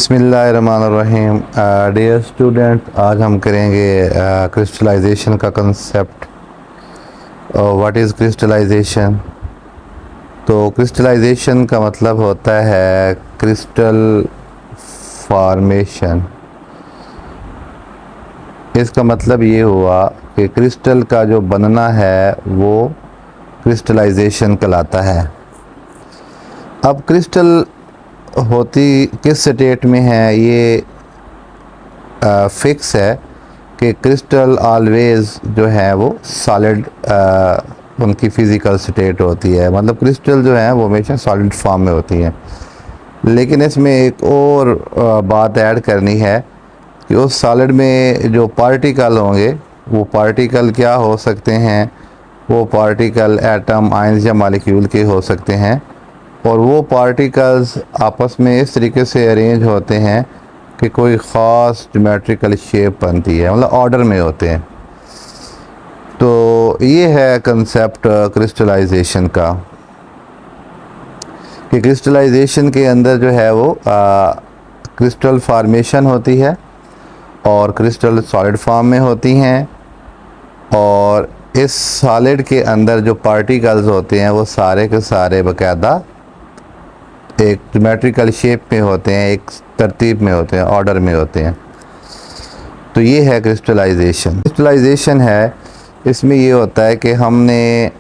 बिस्मिल्लाहिर्रहमानिर्रहीम। Dear student, आज हम करेंगे क्रिस्टलाइजेशन का कंसेप्ट। What is crystallization? तो क्रिस्टलाइजेशन का मतलब होता है क्रिस्टल फॉर्मेशन। इसका मतलब ये हुआ कि क्रिस्टल का जो बनना है वो क्रिस्टलाइजेशन कहलाता है। अब क्रिस्टल होती किस स्टेट में है, ये फिक्स है कि क्रिस्टल ऑलवेज़ जो है वो सॉलिड उनकी फ़िज़िकल स्टेट होती है। मतलब क्रिस्टल जो है वो हमेशा सॉलिड फॉर्म में होती हैं। लेकिन इसमें एक और बात ऐड करनी है कि उस सॉलिड में जो पार्टिकल होंगे वो पार्टिकल क्या हो सकते हैं, वो पार्टिकल एटम, आयंस या मॉलिक्यूल के हो सकते हैं। और वो पार्टिकल्स आपस में इस तरीके से अरेंज होते हैं कि कोई ख़ास ज्योमेट्रिकल शेप बनती है, मतलब ऑर्डर में होते हैं। तो ये है कंसेप्ट क्रिस्टलाइजेशन का कि क्रिस्टलाइजेशन के अंदर जो है वो क्रिस्टल फॉर्मेशन होती है और क्रिस्टल सॉलिड फॉर्म में होती हैं। और इस सॉलिड के अंदर जो पार्टिकल्स होते हैं वो सारे के सारे बाकायदा एक ज्योमेट्रिकल शेप में होते हैं, एक तरतीब में होते हैं, ऑर्डर में होते हैं। तो ये है क्रिस्टलाइजेशन। क्रिस्टलाइजेशन है, इसमें ये होता है कि हमने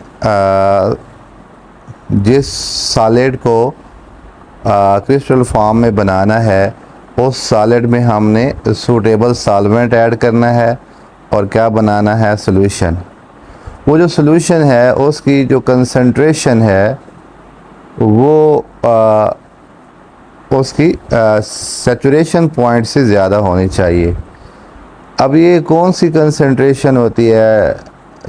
जिस सॉलिड को क्रिस्टल फॉर्म में बनाना है उस सॉलिड में हमने सूटेबल सॉल्वेंट ऐड करना है और क्या बनाना है, सॉल्यूशन। वो जो सॉल्यूशन है उसकी जो कंसंट्रेशन है वो उसकी सैचुरेशन पॉइंट से ज़्यादा होनी चाहिए। अब ये कौन सी कंसंट्रेशन होती है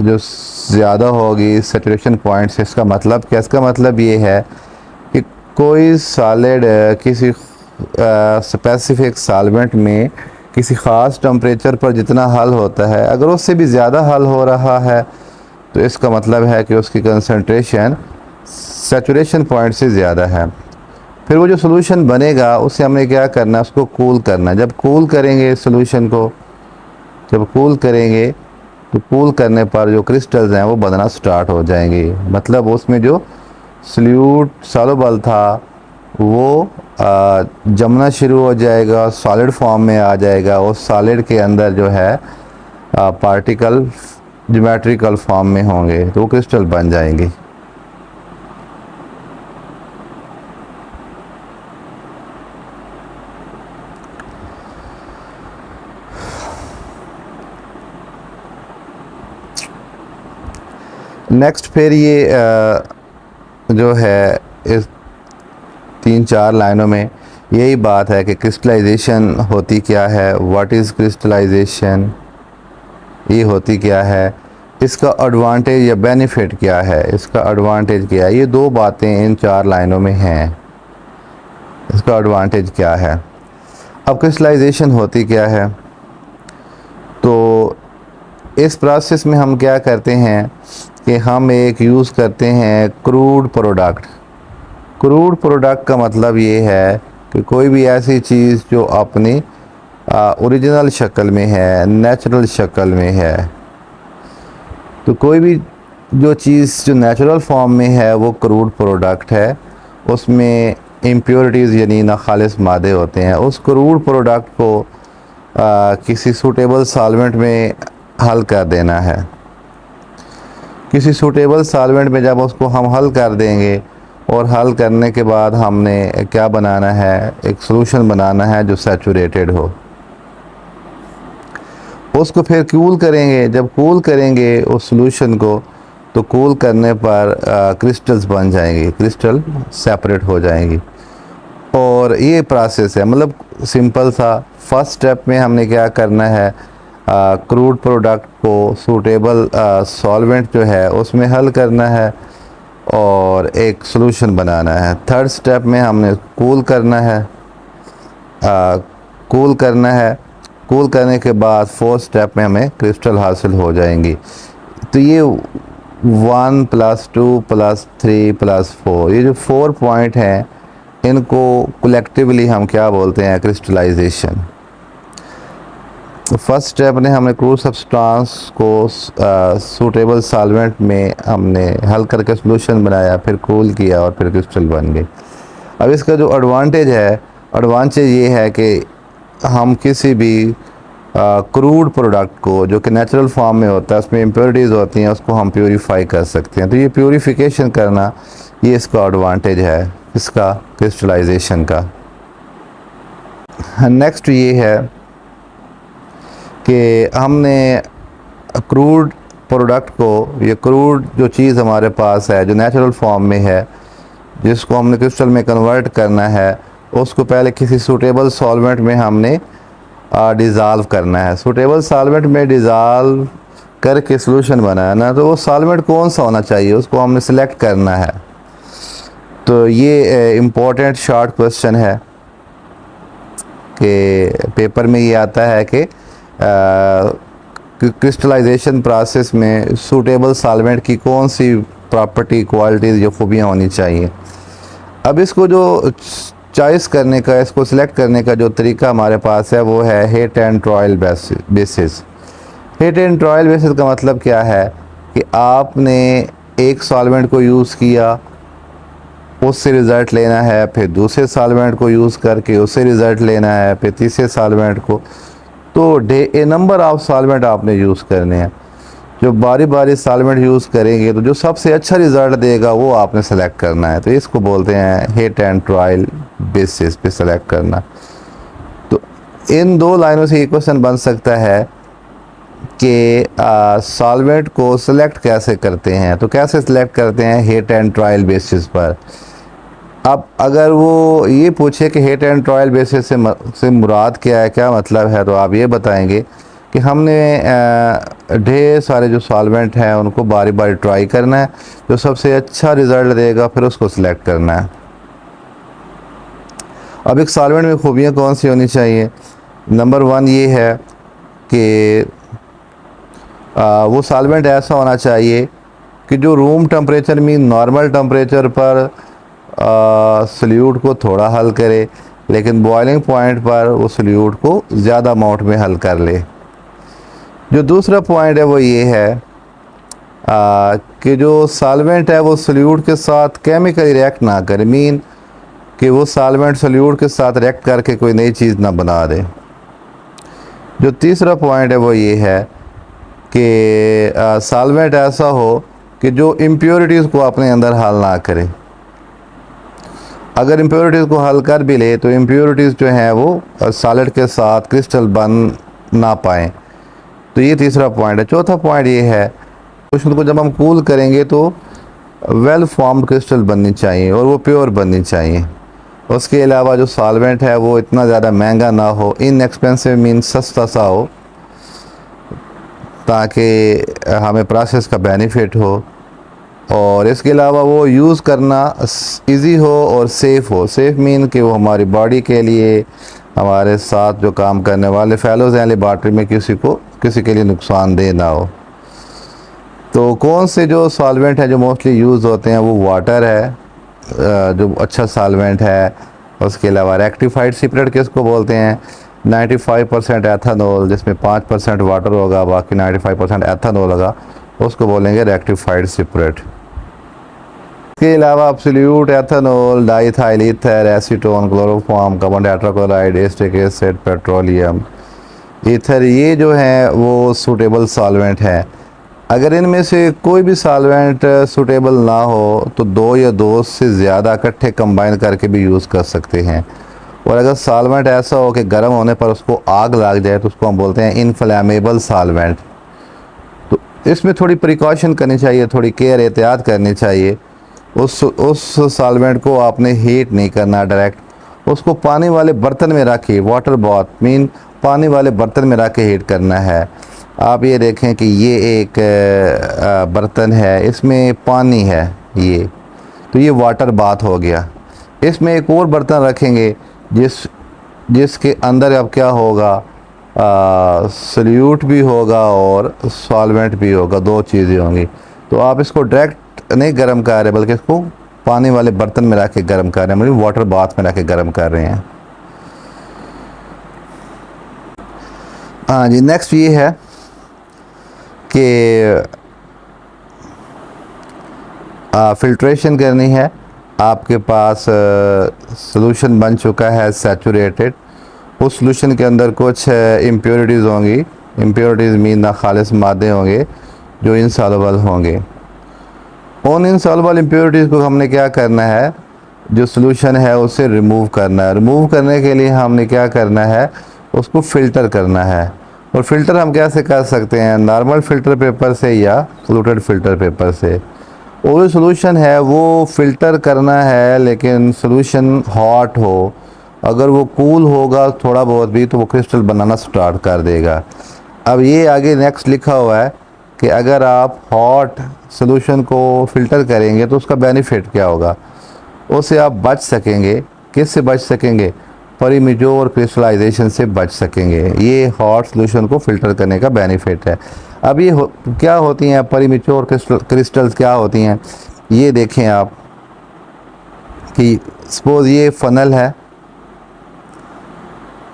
जो ज़्यादा होगी सैचुरेशन पॉइंट से? इसका मतलब क्या? इसका मतलब ये है कि कोई सॉलिड किसी स्पेसिफिक सॉल्वेंट में किसी ख़ास टेम्परेचर पर जितना हल होता है, अगर उससे भी ज़्यादा हल हो रहा है तो इसका मतलब है कि उसकी कंसंट्रेशन सैचुरेशन पॉइंट से ज़्यादा है। फिर वो जो सॉल्यूशन बनेगा उससे हमने क्या करना है, उसको कूल करना है। जब कूल करेंगे सॉल्यूशन को, जब कूल करेंगे तो कूल करने पर जो क्रिस्टल्स हैं वो बनना स्टार्ट हो जाएंगे। मतलब उसमें जो सॉल्यूट सॉल्युबल था वो जमना शुरू हो जाएगा, सॉलिड फॉर्म में आ जाएगा। उस सॉलिड के अंदर जो है पार्टिकल ज्योमेट्रिकल फॉर्म में होंगे तो वो क्रिस्टल बन जाएंगे। नेक्स्ट फिर ये जो है इस 3-4 लाइनों में यही बात है कि क्रिस्टलाइजेशन होती क्या है, व्हाट इज़ क्रिस्टलाइजेशन, ये होती क्या है, इसका एडवांटेज या बेनिफिट क्या है, इसका एडवांटेज क्या है। ये दो बातें इन 4 लाइनों में हैं। इसका एडवांटेज क्या है। अब क्रिस्टलाइजेशन होती क्या है, तो इस प्रोसेस में हम क्या करते हैं कि हम एक यूज़ करते हैं क्रूड प्रोडक्ट। क्रूड प्रोडक्ट का मतलब ये है कि कोई भी ऐसी चीज़ जो अपनी ओरिजिनल शक्ल में है, नेचुरल शक्ल में है। तो कोई भी जो चीज़ जो नेचुरल फॉर्म में है वो क्रूड प्रोडक्ट है। उसमें इम्प्योरिटीज़ यानी नाखालिस मादे होते हैं। उस क्रूड प्रोडक्ट को किसी सूटेबल सॉल्वेंट में हल कर देना है। किसी सूटेबल सॉल्वेंट में जब उसको हम हल कर देंगे और हल करने के बाद हमने क्या बनाना है, एक सॉल्यूशन बनाना है जो सैचुरेटेड हो। उसको फिर कूल करेंगे। जब कूल करेंगे उस सॉल्यूशन को तो कूल करने पर क्रिस्टल्स बन जाएंगे, क्रिस्टल सेपरेट हो जाएंगी। और ये प्रोसेस है, मतलब सिंपल सा। फर्स्ट स्टेप में हमने क्या करना है, क्रूड प्रोडक्ट को सूटेबल सॉल्वेंट जो है उसमें हल करना है और एक सॉल्यूशन बनाना है। थर्ड स्टेप में हमने कूल करना है, कूल करना है। कूल करने के बाद फोर्थ स्टेप में हमें क्रिस्टल हासिल हो जाएंगी। तो ये 1 + 2 + 3 + 4, ये जो 4 पॉइंट हैं इनको कलेक्टिवली हम क्या बोलते हैं, क्रिस्टलाइजेशन। तो फर्स्ट स्टेप ने हमने क्रूड सब्सटेंस को सूटेबल सॉल्वेंट में हमने हल करके सॉल्यूशन बनाया, फिर कूल किया और फिर क्रिस्टल बन गई। अब इसका जो एडवांटेज ये है कि हम किसी भी क्रूड प्रोडक्ट को जो कि नेचुरल फॉर्म में होता है, उसमें इम्प्योरिटीज़ होती हैं, उसको हम प्योरीफाई कर सकते हैं। तो ये प्योरीफिकेशन करना, ये इसका एडवांटेज है, इसका क्रिस्टलाइजेशन का। नेक्स्ट ये है कि हमने क्रूड प्रोडक्ट को, ये क्रूड जो चीज़ हमारे पास है जो नेचुरल फॉर्म में है, जिसको हमने क्रिस्टल में कन्वर्ट करना है, उसको पहले किसी सूटेबल सॉल्वेंट में हमने डिज़ाल्व करना है। सूटेबल सॉल्वेंट में डिज़ाल्व करके सॉल्यूशन बनाना, तो वो सॉल्वेंट कौन सा होना चाहिए उसको हमने सेलेक्ट करना है। तो ये इम्पोर्टेंट शॉर्ट क्वेश्चन है कि पेपर में ये आता है कि क्रिस्टलाइजेशन प्रोसेस में सूटेबल सॉल्वेंट की कौन सी प्रॉपर्टी, क्वालिटीज़ या खूबियाँ होनी चाहिए। अब इसको जो चॉइस करने का, इसको सिलेक्ट करने का जो तरीका हमारे पास है वो है heat and trial basis. Heat and trial basis का मतलब क्या है कि आपने एक सॉल्वेंट को यूज़ किया, उससे रिज़ल्ट लेना है, फिर दूसरे सॉल्वेंट को यूज़ करके उससे रिज़ल्ट लेना है, फिर तीसरे सॉल्वेंट को। तो ए नंबर ऑफ सॉल्वेंट आपने यूज़ करने हैं। जो बारी बारी सॉल्वेंट यूज़ करेंगे तो जो सबसे अच्छा रिज़ल्ट देगा वो आपने सेलेक्ट करना है। तो इसको बोलते हैं हीट एंड ट्रायल बेसिस पे सेलेक्ट करना। तो इन दो लाइनों से ये क्वेश्चन बन सकता है कि सॉल्वेंट को सिलेक्ट कैसे करते हैं। तो कैसे सिलेक्ट करते हैं, हीट एंड ट्रायल बेसिस पर। अब अगर वो ये पूछे कि हीट एंड ट्रायल बेसिस से मुराद क्या है, क्या मतलब है, तो आप ये बताएंगे कि हमने ढेर सारे जो सॉल्वेंट हैं उनको बारी बारी ट्राई करना है, जो सबसे अच्छा रिज़ल्ट देगा फिर उसको सिलेक्ट करना है। अब एक सॉल्वेंट में खूबियाँ कौन सी होनी चाहिए। नंबर 1 ये है कि वो सॉल्वेंट ऐसा होना चाहिए कि जो room temperature mean normal temperature पर सॉल्यूट को थोड़ा हल करे, लेकिन बॉइलिंग पॉइंट पर वो सॉल्यूट को ज़्यादा अमाउंट में हल कर ले। जो दूसरा पॉइंट है वो ये है कि जो सॉल्वेंट है वो सॉल्यूट के साथ केमिकली रिएक्ट ना करे, मीन कि वो सॉल्वेंट सॉल्यूट के साथ रिएक्ट करके कोई नई चीज़ ना बना दे। जो तीसरा पॉइंट है वो ये है कि सॉल्वेंट ऐसा हो कि जो इम्प्योरिटीज़ को अपने अंदर हल ना करे। अगर इम्प्योरिटीज़ को हल कर भी ले तो इम्प्योरिटीज़ जो हैं वो सॉलिड के साथ क्रिस्टल बन ना पाएँ। तो ये तीसरा पॉइंट है। चौथा पॉइंट ये है क्वेश्चन को जब हम कूल करेंगे तो वेल फॉर्म्ड क्रिस्टल बननी चाहिए और वो प्योर बननी चाहिए। उसके अलावा जो सॉल्वेंट है वो इतना ज़्यादा महंगा ना हो, इनएक्सपेंसिव मीन सस्ता सा हो, ताकि हमें प्रोसेस का बेनिफिट हो। और इसके अलावा वो यूज़ करना इजी हो और सेफ़ हो। सेफ़ मीन कि वो हमारी बॉडी के लिए, हमारे साथ जो काम करने वाले फेलोज़ हैं लेबॉर्ट्री में, किसी के लिए नुकसानदेह ना हो। तो कौन से जो सॉल्वेंट है जो मोस्टली यूज़ होते हैं वो वाटर है, जो अच्छा सॉल्वेंट है। उसके अलावा रेक्टिफाइड सेपरेट किसको बोलते हैं, 95% एथेनॉल जिसमें 5% वाटर होगा, बाकी 95% एथेनॉल होगा, उसको बोलेंगे रेक्टिफाइड सेपरेट। इसके अलावा absolute ethanol, diethyl ether, acetone, chloroform, carbon tetrachloride, acetic acid, petroleum, ether, ये जो है वो सूटेबल सॉल्वेंट है। अगर इनमें से कोई भी सॉल्वेंट सूटेबल ना हो तो 2 या 2 से ज़्यादा इकट्ठे कंबाइन करके भी यूज़ कर सकते हैं। और अगर सॉल्वेंट ऐसा हो कि गर्म होने पर उसको आग लग जाए तो उसको हम बोलते हैं इनफ्लेमेबल सॉल्वेंट। तो इसमें थोड़ी प्रिकॉशन करनी चाहिए, थोड़ी केयर एहतियात करनी चाहिए। उस सॉल्वेंट को आपने हीट नहीं करना डायरेक्ट, उसको पानी वाले बर्तन में रख के, वाटर बाथ मीन पानी वाले बर्तन में रख के हीट करना है। आप ये देखें कि ये एक बर्तन है, इसमें पानी है, ये तो ये वाटर बाथ हो गया। इसमें एक और बर्तन रखेंगे जिसके अंदर अब क्या होगा, सॉल्यूट भी होगा और सॉल्वेंट भी होगा, 2 चीज़ें होंगी। तो आप इसको डायरेक्ट नहीं गर्म कर रहे बल्कि इसको पानी वाले बर्तन में रख के गर्म कर रहे हैं, मतलब वाटर बाथ में रख के गर्म कर रहे हैं। हाँ जी, नेक्स्ट ये है कि फ़िल्ट्रेशन करनी है। आपके पास सॉल्यूशन बन चुका है सैचुरेटेड, उस सॉल्यूशन के अंदर कुछ इम्प्योरिटीज़ होंगी, इम्प्योरिटीज़ मीन नाखालिस मादे होंगे जो इनसॉल्युबल होंगे। उन इनसॉल्युबल इम्प्योरिटीज़ को हमने क्या करना है, जो सॉल्यूशन है उसे रिमूव करना है। रिमूव करने के लिए हमने क्या करना है, उसको फ़िल्टर करना है। और फ़िल्टर हम कैसे कर सकते हैं, नॉर्मल फ़िल्टर पेपर से या फ्लूटेड फ़िल्टर पेपर से। और जो सॉल्यूशन है वो फ़िल्टर करना है, लेकिन सॉल्यूशन हॉट हो। अगर वो कूल होगा थोड़ा बहुत भी तो वो क्रिस्टल बनाना स्टार्ट कर देगा। अब ये आगे नेक्स्ट लिखा हुआ है कि अगर आप हॉट सॉल्यूशन को फ़िल्टर करेंगे तो उसका बेनिफिट क्या होगा, उससे आप बच सकेंगे। किस से बच सकेंगे, प्रीमेच्योर क्रिस्टलाइजेशन से बच सकेंगे। ये हॉट सॉल्यूशन को फ़िल्टर करने का बेनिफिट है। अब ये क्या होती हैं प्रीमेच्योर क्रिस्टल्स, क्या होती हैं ये देखें आप कि सपोज़ ये फ़नल है,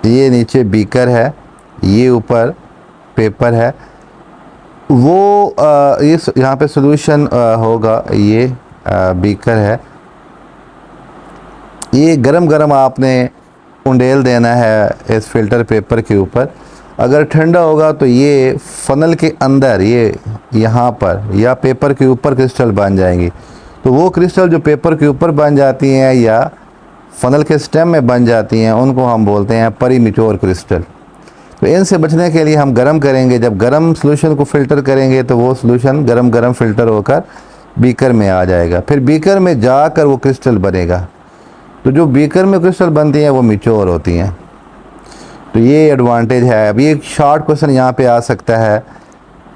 ये नीचे बीकर है, ये ऊपर पेपर है। वो ये यहाँ पे सॉल्यूशन होगा, ये बीकर है। ये गरम गरम आपने उंडेल देना है इस फ़िल्टर पेपर के ऊपर। अगर ठंडा होगा तो ये फ़नल के अंदर, ये यहाँ पर या पेपर के ऊपर क्रिस्टल बन जाएंगी। तो वो क्रिस्टल जो पेपर के ऊपर बन जाती हैं या फ़नल के स्टेम में बन जाती हैं, उनको हम बोलते हैं प्रीमेच्योर क्रिस्टल। तो इनसे बचने के लिए हम गर्म करेंगे। जब गर्म सॉल्यूशन को फ़िल्टर करेंगे तो वो सॉल्यूशन गरम गरम फ़िल्टर होकर बीकर में आ जाएगा। फिर बीकर में जाकर वो क्रिस्टल बनेगा। तो जो बीकर में क्रिस्टल बनती हैं वो मैच्योर होती हैं। तो ये एडवांटेज है। अब ये शॉर्ट क्वेश्चन यहाँ पे आ सकता है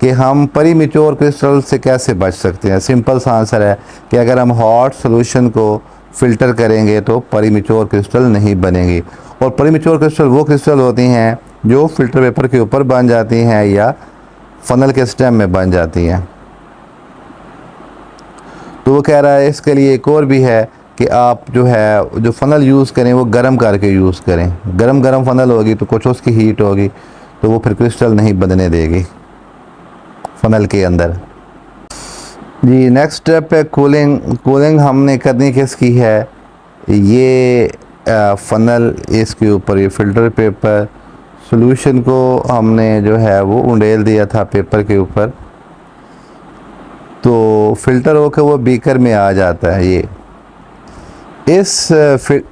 कि हम प्रीमेच्योर क्रिस्टल से कैसे बच सकते हैं। सिंपल सा आंसर है कि अगर हम हॉट सॉल्यूशन को फ़िल्टर करेंगे तो प्रीमेच्योर क्रिस्टल नहीं बनेगी। और प्रीमेच्योर क्रिस्टल वो क्रिस्टल होती हैं जो फ़िल्टर पेपर के ऊपर बन जाती हैं या फ़नल के स्टेम में बन जाती हैं। तो वो कह रहा है इसके लिए एक और भी है कि आप जो है जो फ़नल यूज़ करें वो गर्म करके यूज़ करें। गरम गरम फ़नल होगी तो कुछ उसकी हीट होगी तो वो फिर क्रिस्टल नहीं बनने देगी फ़नल के अंदर। जी, नेक्स्ट स्टेप है कूलिंग। कूलिंग हमने करनी किसकी है, ये फ़नल, इसके ऊपर ये फ़िल्टर पेपर, सॉल्यूशन को हमने जो है वो उंडेल दिया था पेपर के ऊपर, तो फ़िल्टर होकर वो बीकर में आ जाता है। ये इस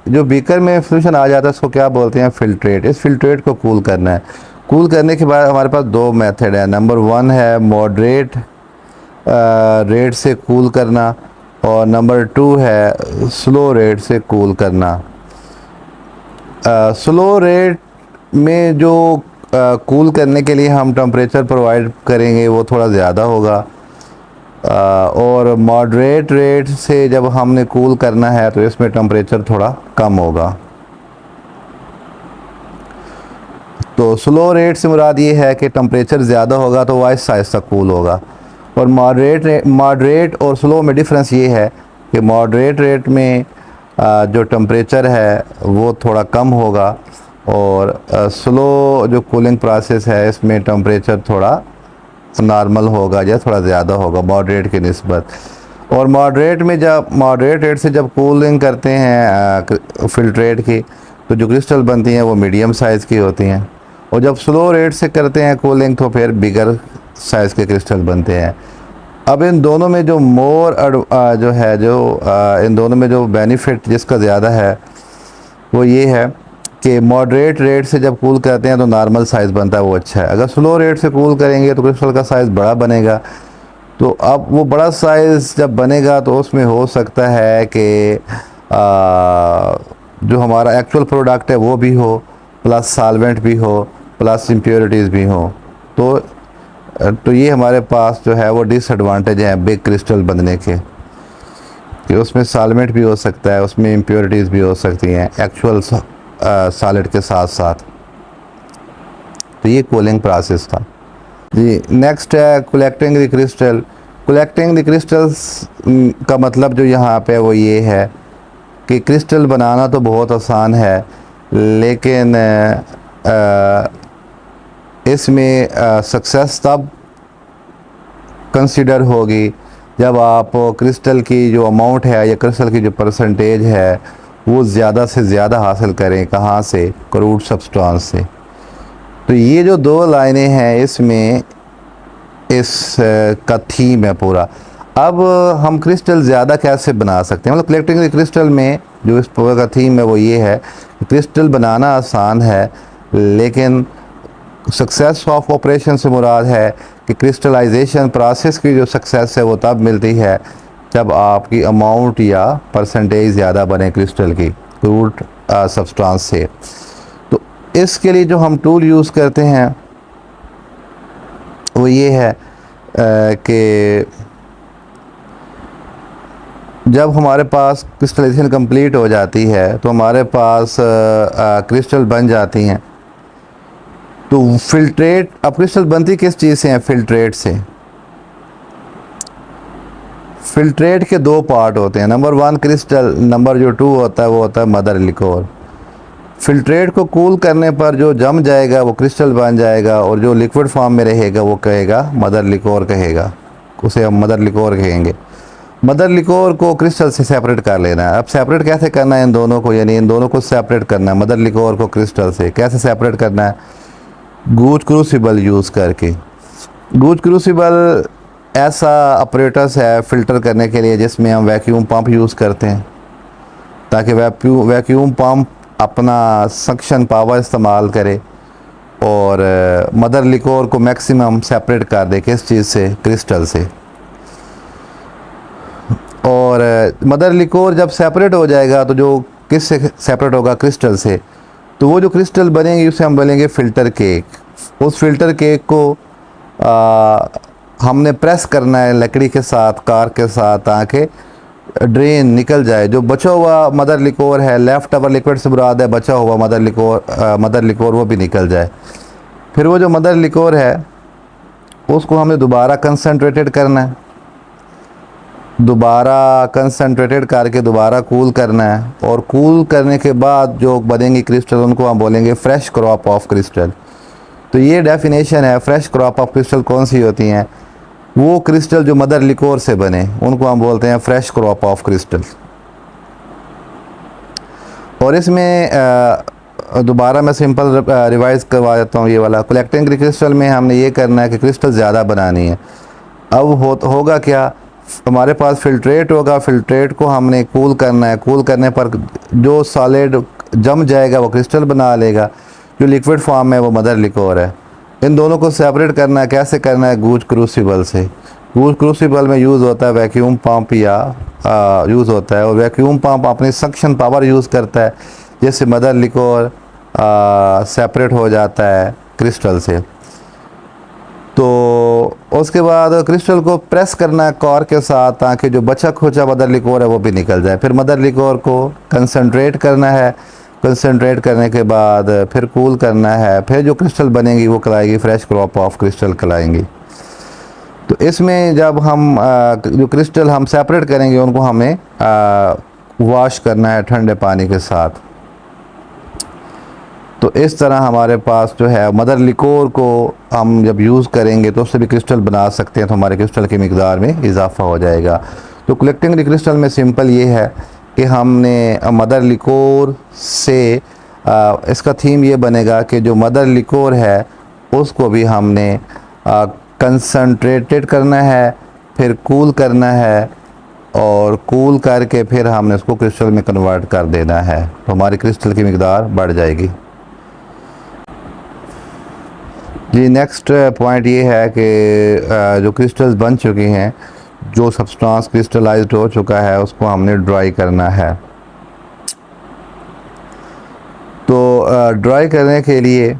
जो बीकर में सॉल्यूशन आ जाता है उसको क्या बोलते हैं, फ़िल्ट्रेट। इस फ़िल्ट्रेट को कूल करना है। कूल करने के बाद हमारे पास दो मेथड है। नंबर 1 है मॉडरेट रेट से कूल करना, और नंबर 2 है स्लो रेट से कूल करना। स्लो रेट में जो कूल करने के लिए हम टेम्परेचर प्रोवाइड करेंगे वो थोड़ा ज़्यादा होगा, और मॉडरेट रेट से जब हमने कूल करना है तो इसमें टेम्परेचर थोड़ा कम होगा। तो स्लो रेट से मुराद ये है कि टेम्परेचर ज़्यादा होगा तो आहिस्ता आहिस्ता कूल होगा। और मॉडरेट और स्लो में डिफरेंस ये है कि मॉडरेट रेट में जो टेम्परेचर है वो थोड़ा कम होगा, और स्लो जो कूलिंग प्रोसेस है इसमें टेम्परेचर थोड़ा नॉर्मल होगा या थोड़ा ज़्यादा होगा मॉडरेट की निस्बत। और मॉडरेट रेट से जब कूलिंग करते हैं फ़िल्ट्रेट की तो जो क्रिस्टल बनती हैं वो मीडियम साइज़ की होती हैं, और जब स्लो रेट से करते हैं कूलिंग तो फिर बिगर साइज़ के क्रिस्टल बनते हैं। अब इन दोनों में जो इन दोनों में जो बेनिफिट जिसका ज़्यादा है वो ये है कि मॉडरेट रेट से जब कूल करते हैं तो नॉर्मल साइज़ बनता है, वो अच्छा है। अगर स्लो रेट से कूल करेंगे तो क्रिस्टल का साइज़ बड़ा बनेगा। तो अब वो बड़ा साइज़ जब बनेगा तो उसमें हो सकता है कि जो हमारा एक्चुअल प्रोडक्ट है वो भी हो, प्लस सॉल्वेंट भी हो, प्लस इम्प्योरिटीज़ भी हो। तो ये हमारे पास जो है वो डिसएडवांटेज है बिग क्रिस्टल बनने के, कि उसमें सॉल्वेंट भी हो सकता है, उसमें इम्प्योरिटीज़ भी हो सकती हैं एक्चुअल सॉलिड के साथ साथ। तो ये कूलिंग प्रोसेस था जी। नेक्स्ट है collecting the crystal. Collecting the crystals का मतलब जो यहाँ पे वो ये है कि क्रिस्टल बनाना तो बहुत आसान है, लेकिन इसमें सक्सेस तब कंसिडर होगी जब आप क्रिस्टल की जो अमाउंट है या क्रिस्टल की जो परसेंटेज है वो ज़्यादा से ज़्यादा हासिल करें। कहाँ से? क्रूड सब्सटेंस से। तो ये जो दो लाइनें हैं इसमें इस का थीम है पूरा। अब हम क्रिस्टल ज़्यादा कैसे बना सकते हैं? मतलब कलेक्टिंग क्रिस्टल में जो इस पूरा का थीम है वो ये है कि क्रिस्टल बनाना आसान है, लेकिन सक्सेस ऑफ ऑपरेशन से मुराद है कि क्रिस्टलाइजेशन प्रोसेस की जो सक्सेस है वो तब मिलती है जब आपकी अमाउंट या परसेंटेज ज़्यादा बने क्रिस्टल की क्रूड सब्सटेंस से। तो इसके लिए जो हम टूल यूज़ करते हैं वो ये है कि जब हमारे पास क्रिस्टलाइजेशन कंप्लीट हो जाती है तो हमारे पास क्रिस्टल बन जाती हैं। तो फिल्ट्रेट, अब क्रिस्टल बनती किस चीज़ से है? फिल्ट्रेट से। फिल्ट्रेट के दो पार्ट होते हैं, नंबर 1 क्रिस्टल, नंबर जो 2 होता है वो होता है मदर लिकोर। फिल्ट्रेट को कूल करने पर जो जम जाएगा वो क्रिस्टल बन जाएगा, और जो लिक्विड फॉर्म में रहेगा वो कहेगा मदर लिकोर कहेगा, उसे हम मदर लिकोर कहेंगे। मदर लिकोर को क्रिस्टल से सेपरेट कर लेना है। अब सेपरेट कैसे करना है इन दोनों को? यानी इन दोनों को सेपरेट करना है, मदर लिकोर को क्रिस्टल से। कैसे सेपरेट करना है? गूज क्रूसिबल यूज़ करके। गूज क्रूसिबल ऐसा ऑपरेटर्स है फ़िल्टर करने के लिए जिसमें हम वैक्यूम पंप यूज़ करते हैं, ताकि वैक्यूम पंप अपना सक्शन पावर इस्तेमाल करे और मदर लिकोर को मैक्सिमम सेपरेट कर दे। किस चीज़ से? क्रिस्टल से। और मदर लिकोर जब सेपरेट हो जाएगा तो जो किस से सेपरेट होगा? क्रिस्टल से। तो वो जो क्रिस्टल बनेंगी उसे हम बोलेंगे फ़िल्टर केक। उस फ़िल्टर केक को हमने प्रेस करना है लकड़ी के साथ, कार के साथ, ताकि ड्रेन निकल जाए। जो बचा हुआ मदर लिकोर है, लेफ़्ट ओवर लिक्विड से मुराद है बचा हुआ मदर लिकोर वो भी निकल जाए। फिर वो जो मदर लिकोर है उसको हमें दोबारा कंसनट्रेटेड करना है, दोबारा कंसनट्रेटेड करके दोबारा कूल करना है, और कूल करने के बाद जो बनेंगे क्रिस्टल उनको हम बोलेंगे फ्रेश क्रॉप ऑफ क्रिस्टल। तो ये डेफिनेशन है। फ्रेश क्रॉप ऑफ क्रिस्टल कौन सी होती हैं? वो क्रिस्टल जो मदर लिकोर से बने उनको हम बोलते हैं फ्रेश क्रॉप ऑफ क्रिस्टल। और इसमें दोबारा मैं सिंपल रिवाइज करवा देता हूँ। ये वाला कलेक्टिंग क्रिस्टल में हमने ये करना है कि क्रिस्टल ज़्यादा बनानी है। अब होगा क्या? हमारे पास फ़िल्ट्रेट होगा, फ़िल्ट्रेट को हमने कूल करना है। कूल करने पर जो सॉलिड जम जाएगा वो क्रिस्टल बना लेगा, जो लिक्विड फॉर्म है वो मदर लिकोर है। इन दोनों को सेपरेट करना है। कैसे करना है? गूज क्रूसिबल से। गूज क्रूसिबल में यूज़ होता है वैक्यूम पंप या यूज़ होता है, और वैक्यूम पंप अपनी सक्शन पावर यूज़ करता है, जैसे मदर लिकोर सेपरेट हो जाता है क्रिस्टल से। तो उसके बाद क्रिस्टल को प्रेस करना है कॉर के साथ, ताकि जो बचा खुचा मदर लिकोर है वो भी निकल जाए। फिर मदर लिकोर को कंसनट्रेट करना है। कंसनट्रेट करने के बाद फिर कूल करना है। फिर जो क्रिस्टल बनेंगी वो कहलाएगी फ्रेश क्रॉप ऑफ क्रिस्टल कहलाएंगी। तो इसमें जब हम जो क्रिस्टल हम सेपरेट करेंगे उनको हमें वॉश करना है ठंडे पानी के साथ। तो इस तरह हमारे पास जो है मदर लिकोर को हम जब यूज़ करेंगे तो उससे भी क्रिस्टल बना सकते हैं, तो हमारे क्रिस्टल की मिकदार में इजाफा हो जाएगा। तो कलेक्टिंग द क्रिस्टल में सिंपल ये है कि हमने मदर लिकोर से इसका थीम ये बनेगा कि जो मदर लिकोर है उसको भी हमने कंसनट्रेटेड करना है, फिर कूल करना है, और कूल करके फिर हमने उसको क्रिस्टल में कन्वर्ट कर देना है, तो हमारी क्रिस्टल की मिकदार बढ़ जाएगी। जी नेक्स्ट पॉइंट ये है कि जो क्रिस्टल्स बन चुकी हैं, जो सब्सटेंस क्रिस्टलाइज्ड हो चुका है उसको हमने ड्राई करना है। तो ड्राई करने के लिए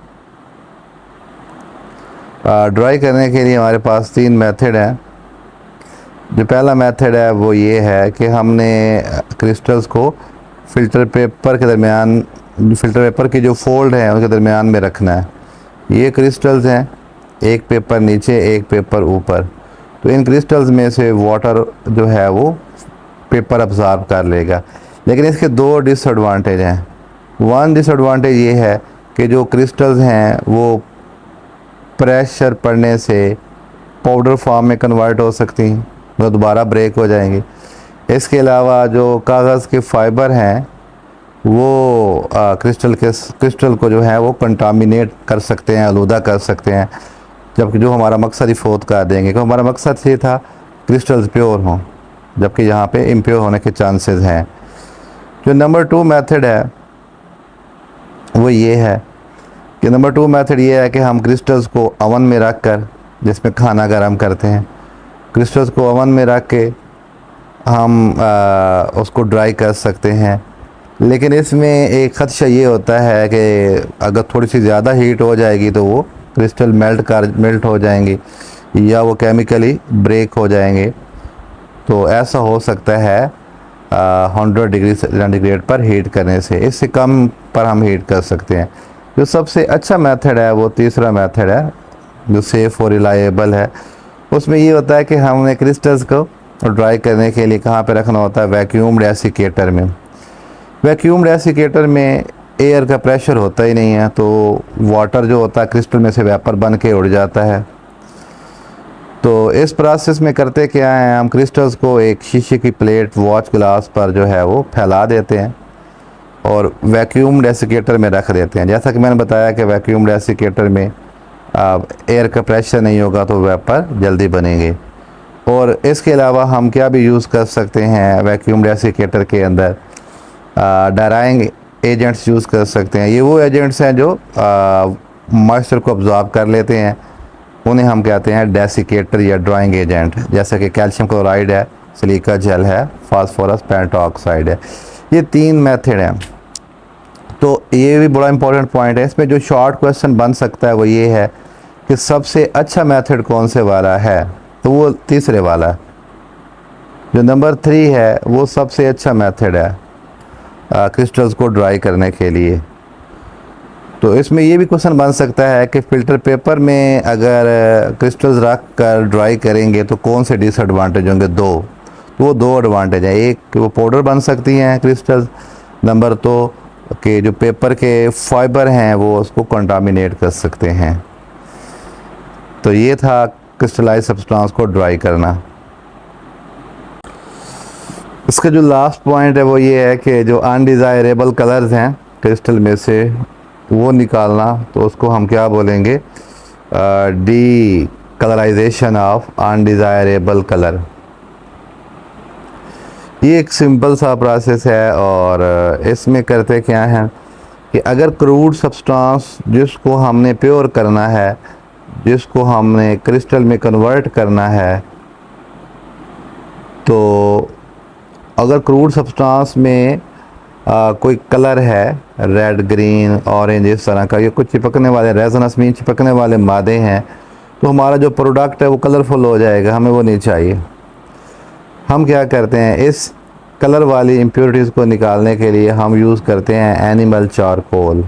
हमारे पास 3 मेथड हैं। जो पहला मेथड है वो ये है कि हमने क्रिस्टल्स को फ़िल्टर पेपर के दरमियान, फ़िल्टर पेपर की जो फोल्ड है उनके दरमियान में रखना है। ये क्रिस्टल्स हैं, एक पेपर नीचे एक पेपर ऊपर। तो इन क्रिस्टल्स में से वाटर जो है वो पेपर अब्जॉर्ब कर लेगा। लेकिन इसके दो डिसएडवांटेज हैं। वन डिसएडवांटेज ये है कि जो क्रिस्टल्स हैं वो प्रेशर पड़ने से पाउडर फॉर्म में कन्वर्ट हो सकती हैं, वो दोबारा ब्रेक हो जाएंगी। इसके अलावा जो कागज़ के फाइबर हैं वो क्रिस्टल को जो है वो कंटामिनेट कर सकते हैं, आलूदा कर सकते हैं, जबकि जो हमारा मकसद ही फोत कर देंगे। क्योंकि हमारा मकसद ये था क्रिस्टल्स प्योर हों, जबकि यहाँ पे इम्प्योर होने के चांसेस हैं। जो नंबर 2 मेथड है वो ये है कि नंबर 2 मेथड ये है कि हम क्रिस्टल्स को ओवन में रख कर, जिसमें खाना गर्म करते हैं, क्रिस्टल्स को ओवन में रख के हम उसको ड्राई कर सकते हैं। लेकिन इसमें एक ख़दशा ये होता है कि अगर थोड़ी सी ज़्यादा हीट हो जाएगी तो वो क्रिस्टल मेल्ट हो जाएंगी या वो केमिकली ब्रेक हो जाएंगे। तो ऐसा हो सकता है 100 डिग्री सेंटीग्रेड पर हीट करने से। इससे कम पर हम हीट कर सकते हैं। जो सबसे अच्छा मेथड है वो तीसरा मेथड है, जो सेफ़ और रिलायबल है। उसमें ये होता है कि हमने क्रिस्टल्स को ड्राई करने के लिए कहाँ पे रखना होता है, वैक्यूम डेसिकेटर में। वैक्यूम डेसिकेटर में एयर का प्रेशर होता ही नहीं है, तो वाटर जो होता है क्रिस्टल में से वेपर बन के उड़ जाता है। तो इस प्रोसेस में करते क्या हैं, हम क्रिस्टल्स को एक शीशे की प्लेट वॉच ग्लास पर जो है वो फैला देते हैं और वैक्यूम डेसिकेटर में रख देते हैं। जैसा कि मैंने बताया कि वैक्यूम डेसिकेटर में एयर का प्रेशर नहीं होगा तो वेपर जल्दी बनेंगे। और इसके अलावा हम क्या भी यूज़ कर सकते हैं, वैक्यूम डेसिकेटर के अंदर ड्राइंग एजेंट्स यूज़ कर सकते हैं। ये वो एजेंट्स हैं जो मॉइस्चर को अब्जॉर्ब कर लेते हैं, उन्हें हम कहते हैं डेसिकेटर या ड्राइंग एजेंट। जैसे कि कैल्शियम क्लोराइड है, सिलिका जेल है, फास्फोरस पेंटॉक्साइड है। ये 3 मेथड हैं। तो ये भी बड़ा इंपॉर्टेंट पॉइंट है। इसमें जो शॉर्ट क्वेश्चन बन सकता है वो ये है कि सबसे अच्छा मेथड कौन से वाला है, तो वो तीसरे वाला है। जो नंबर 3 है वो सबसे अच्छा मेथड है क्रिस्टल्स को ड्राई करने के लिए। तो इसमें ये भी क्वेश्चन बन सकता है कि फ़िल्टर पेपर में अगर क्रिस्टल्स रख कर ड्राई करेंगे तो कौन से डिसएडवांटेज होंगे। तो वो 2 एडवांटेज हैं। एक कि वो पाउडर बन सकती हैं क्रिस्टल्स, नंबर 2 कि जो पेपर के फाइबर हैं वो उसको कंटामिनेट कर सकते हैं। तो ये था क्रिस्टलाइज सब्सटेंस को ड्राई करना। इसका जो लास्ट पॉइंट है वो ये है कि जो अनडिज़ायरेबल कलर्स हैं क्रिस्टल में से वो निकालना, तो उसको हम क्या बोलेंगे, D colourisation of undesirable colour. ये एक सिंपल सा प्रोसेस है और इसमें करते क्या हैं कि अगर क्रूड सब्सटेंस जिसको हमने प्योर करना है, जिसको हमने क्रिस्टल में कन्वर्ट करना है, तो अगर क्रूड सब्सटेंस में कोई कलर है, रेड, ग्रीन, ऑरेंज, इस तरह का, ये कुछ चिपकने वाले रेजोनेंस में चिपकने वाले मादे हैं, तो हमारा जो प्रोडक्ट है वो कलरफुल हो जाएगा। हमें वो नहीं चाहिए। हम क्या करते हैं, इस कलर वाली इम्प्योरिटीज़ को निकालने के लिए हम यूज़ करते हैं एनिमल चारकोल।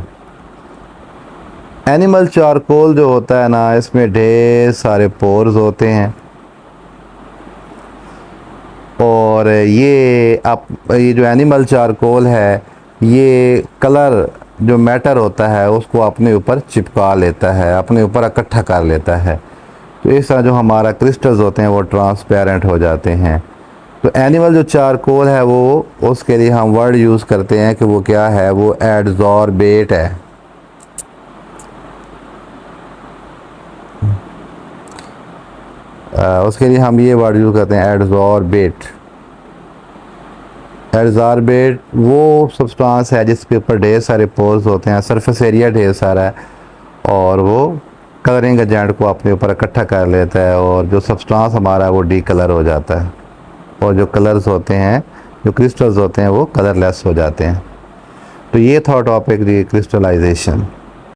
एनिमल चारकोल जो होता है ना, इसमें ढेर सारे पोर्स होते हैं और ये जो एनिमल चारकोल है ये कलर जो मैटर होता है उसको अपने ऊपर चिपका लेता है, अपने ऊपर इकट्ठा कर लेता है। तो इस तरह जो हमारा क्रिस्टल्स होते हैं वो ट्रांसपेरेंट हो जाते हैं। तो एनिमल जो चारकोल है वो, उसके लिए हम वर्ड यूज़ करते हैं कि वो क्या है, वो एडजॉर्बेट है। उसके लिए हम ये वर्ड यूज़ करते हैं एडजॉर्बेट। एडजॉर्बेट वो सब्सटेंस है जिसके ऊपर ढेर सारे पोर्स होते हैं, सरफेस एरिया ढेर सारा है और वो कलरिंग एजेंट को अपने ऊपर इकट्ठा कर लेता है और जो सब्सटेंस हमारा है वो डी कलर हो जाता है और जो कलर्स होते हैं, जो क्रिस्टल्स होते हैं वो कलरलेस हो जाते हैं। तो ये था टॉपिक दी क्रिस्टलाइजेशन।